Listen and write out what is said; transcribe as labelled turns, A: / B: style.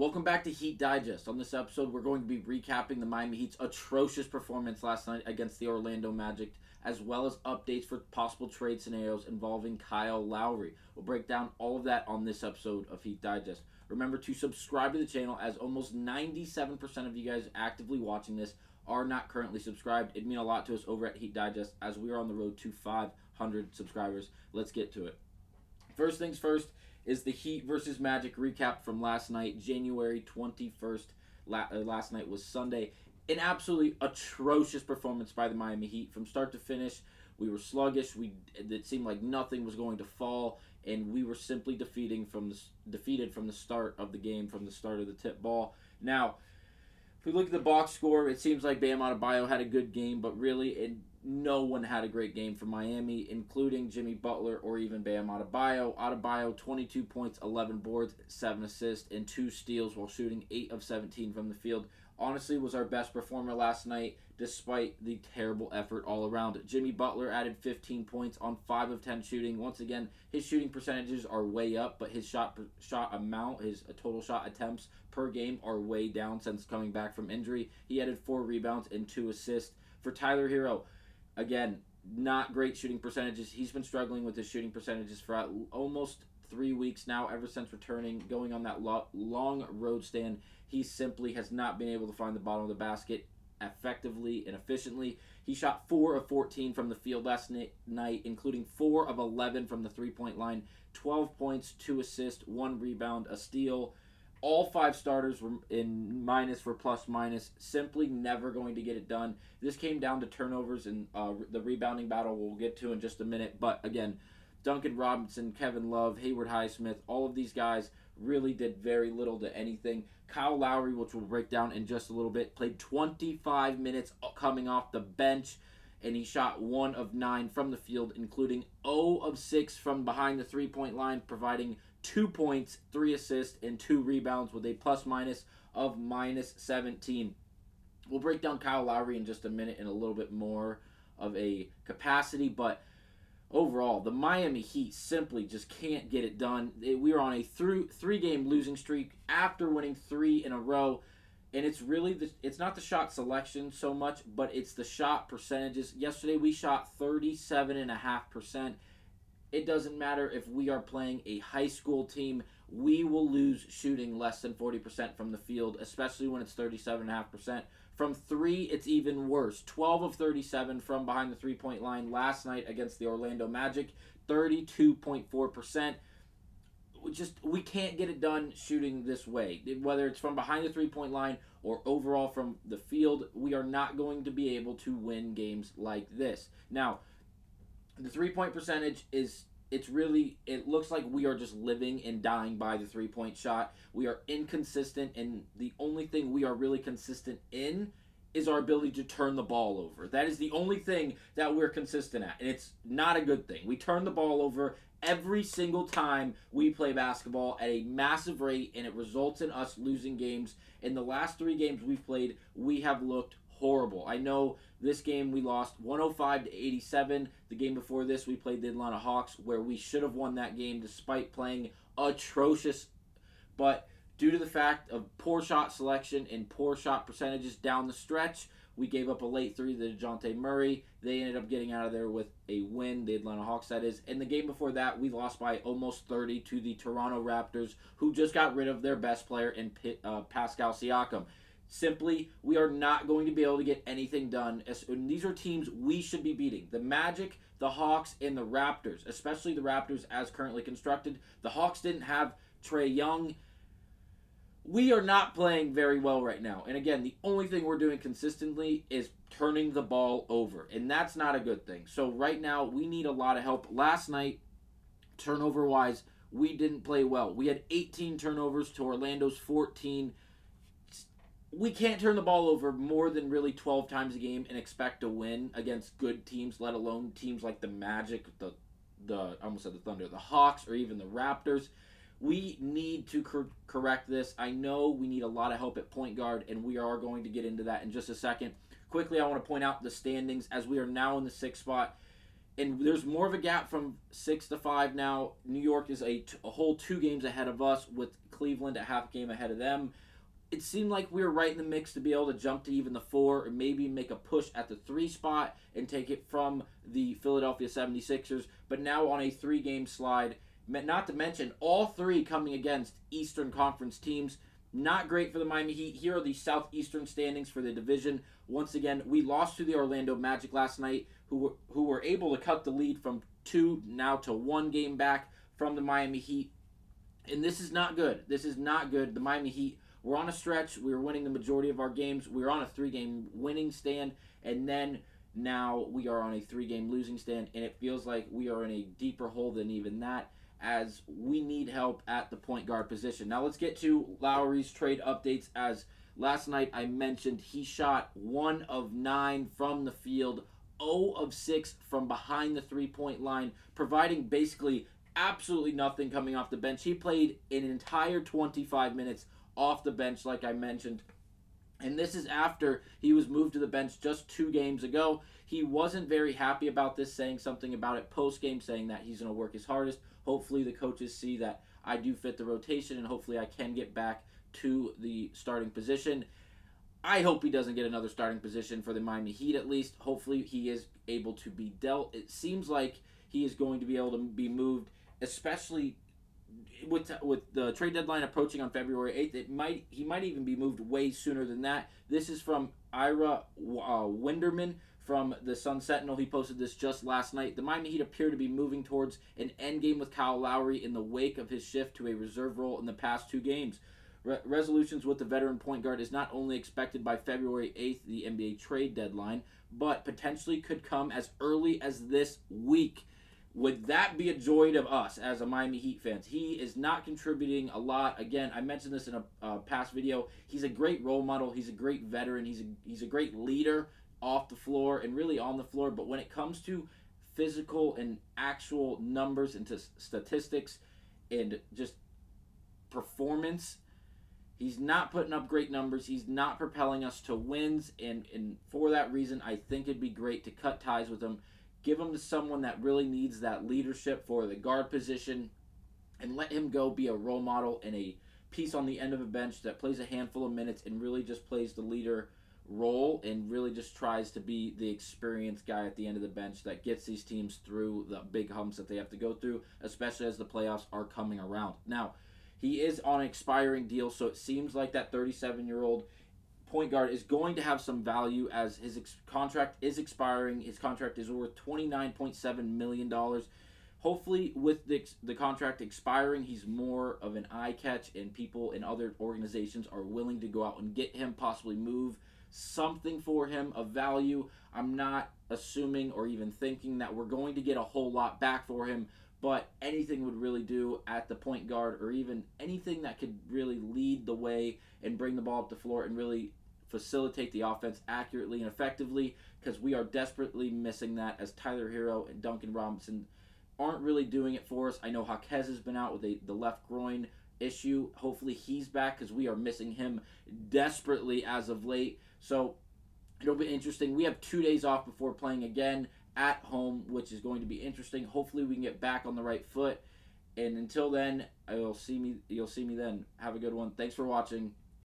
A: Welcome back to Heat Digest. On this episode, we're going to be recapping the Miami Heat's atrocious performance last night against the Orlando Magic, as well as updates for possible trade scenarios involving Kyle Lowry. We'll break down all of that on this episode of Heat Digest. Remember to subscribe to the channel, as almost 97% of you guys actively watching this are not currently subscribed. It'd mean a lot to us over at Heat Digest, as we are on the road to 500 subscribers. Let's get to it. First things first is the Heat versus Magic recap from last night, January 21st. Last night was Sunday. An absolutely atrocious performance by the Miami Heat. From start to finish, we were sluggish. It seemed like nothing was going to fall, and we were simply defeated from the start of the game, from the start of the tip ball. Now, if we look at the box score, it seems like Bam Adebayo had a good game, but really, no one had a great game for Miami, including Jimmy Butler or even Bam Adebayo. Adebayo, 22 points, 11 boards, 7 assists, and 2 steals while shooting 8 of 17 from the field. Honestly, was our best performer last night, despite the terrible effort all around. Jimmy Butler added 15 points on 5 of 10 shooting. Once again, his shooting percentages are way up, but his shot amount, his total shot attempts per game are way down since coming back from injury. He added 4 rebounds and 2 assists. For Tyler Hero, again, not great shooting percentages. He's been struggling with his shooting percentages for almost 3 weeks now, ever since returning, going on that long road stand. He simply has not been able to find the bottom of the basket effectively and efficiently. He shot 4 of 14 from the field last night, including 4 of 11 from the three-point line, 12 points, 2 assists, 1 rebound, a steal. All 5 starters were in minus for plus-minus, simply never going to get it done. This came down to turnovers and the rebounding battle we'll get to in just a minute. But again, Duncan Robinson, Kevin Love, Hayward Highsmith, all of these guys really did very little to anything. Kyle Lowry, which we'll break down in just a little bit, played 25 minutes coming off the bench, and he shot 1 of 9 from the field, including 0 of 6 from behind the three-point line, providing 2 points, 3 assists, and 2 rebounds with a plus-minus of minus 17. We'll break down Kyle Lowry in just a minute in a little bit more of a capacity, but overall, the Miami Heat simply just can't get it done. We are on a 3-game losing streak after winning 3 in a row, and it's really it's not the shot selection so much, but it's the shot percentages. Yesterday, we shot 37.5%. It doesn't matter if we are playing a high school team. We will lose shooting less than 40% from the field, especially when it's 37.5%. From 3, it's even worse. 12 of 37 from behind the three-point line last night against the Orlando Magic, 32.4%. We can't get it done shooting this way. Whether it's from behind the three-point line or overall from the field, we are not going to be able to win games like this. Now, the three-point percentage it looks like we are just living and dying by the three-point shot. We are inconsistent, and the only thing we are really consistent in is our ability to turn the ball over. That is the only thing that we're consistent at, and it's not a good thing. We turn the ball over every single time we play basketball at a massive rate, and it results in us losing games. In the last 3 games we've played, we have looked horrible. I know this game we lost 105-87. The game before this, we played the Atlanta Hawks, where we should have won that game despite playing atrocious. But due to the fact of poor shot selection and poor shot percentages down the stretch, we gave up a late 3 to DeJounte Murray. They ended up getting out of there with a win, the Atlanta Hawks, that is. And the game before that, we lost by almost 30 to the Toronto Raptors, who just got rid of their best player in Pascal Siakam. Simply, we are not going to be able to get anything done. And these are teams we should be beating. The Magic, the Hawks, and the Raptors, especially the Raptors as currently constructed. The Hawks didn't have Trae Young. We are not playing very well right now. And again, the only thing we're doing consistently is turning the ball over. And that's not a good thing. So right now, we need a lot of help. Last night, turnover-wise, we didn't play well. We had 18 turnovers to Orlando's 14. We can't turn the ball over more than really 12 times a game and expect to win against good teams, let alone teams like the Magic, I almost said the Thunder, the Hawks, or even the Raptors. We need to correct this. I know we need a lot of help at point guard, and we are going to get into that in just a second. Quickly, I want to point out the standings as we are now in the 6th spot. And there's more of a gap from 6 to 5 now. New York is a whole 2 games ahead of us, with Cleveland, a half game ahead of them. It seemed like we were right in the mix to be able to jump to even the 4 or maybe make a push at the 3 spot and take it from the Philadelphia 76ers. But now on a 3-game slide, not to mention all 3 coming against Eastern Conference teams. Not great for the Miami Heat. Here are the Southeastern standings for the division. Once again, we lost to the Orlando Magic last night, who were able to cut the lead from 2 now to 1 game back from the Miami Heat. And this is not good. This is not good. The Miami Heat, we're on a stretch. We were winning the majority of our games. We were on a 3-game winning stand, and then now we are on a 3-game losing stand, and it feels like we are in a deeper hole than even that, as we need help at the point guard position. Now let's get to Lowry's trade updates. As last night I mentioned, he shot 1 of 9 from the field, 0 of 6 from behind the 3-point line, providing basically absolutely nothing coming off the bench. He played an entire 25 minutes off the bench, like I mentioned. And this is after he was moved to the bench just 2 games ago. He wasn't very happy about this, saying something about it post-game, saying that he's going to work his hardest. Hopefully the coaches see that I do fit the rotation, and hopefully I can get back to the starting position. I hope he doesn't get another starting position for the Miami Heat at least. Hopefully he is able to be dealt. It seems like he is going to be able to be moved, especially with the trade deadline approaching on February 8th. He might even be moved way sooner than that. This is from Ira Winderman from the Sun Sentinel. He posted this just last night. The Miami Heat appear to be moving towards an endgame with Kyle Lowry in the wake of his shift to a reserve role in the past 2 games. Resolutions with the veteran point guard is not only expected by February 8th, the NBA trade deadline, but potentially could come as early as this week. Would that be a joy to us as a Miami Heat fans? He is not contributing a lot. Again, I mentioned this in a past video. He's a great role model. He's a great veteran. He's a great leader off the floor and really on the floor. But when it comes to physical and actual numbers and statistics and just performance, he's not putting up great numbers. He's not propelling us to wins. And for that reason, I think it'd be great to cut ties with him. Give him to someone that really needs that leadership for the guard position, and let him go be a role model and a piece on the end of a bench that plays a handful of minutes and really just plays the leader role and really just tries to be the experienced guy at the end of the bench that gets these teams through the big humps that they have to go through, especially as the playoffs are coming around. Now, he is on an expiring deal, so it seems like that 37-year-old point guard is going to have some value as his contract is expiring. His contract is worth $29.7 million. Hopefully, with the contract expiring, he's more of an eye catch, and people in other organizations are willing to go out and get him, possibly move something for him of value. I'm not assuming or even thinking that we're going to get a whole lot back for him, but anything would really do at the point guard, or even anything that could really lead the way and bring the ball up the floor and really facilitate the offense accurately and effectively, because we are desperately missing that, as Tyler Hero and Duncan Robinson aren't really doing it for us. I know Jaquez has been out with the left groin issue. Hopefully he's back, because we are missing him desperately as of late. So it'll be interesting. We have 2 days off before playing again at home, which is going to be interesting. Hopefully we can get back on the right foot. And until then, you'll see me then. Have a good one. Thanks for watching.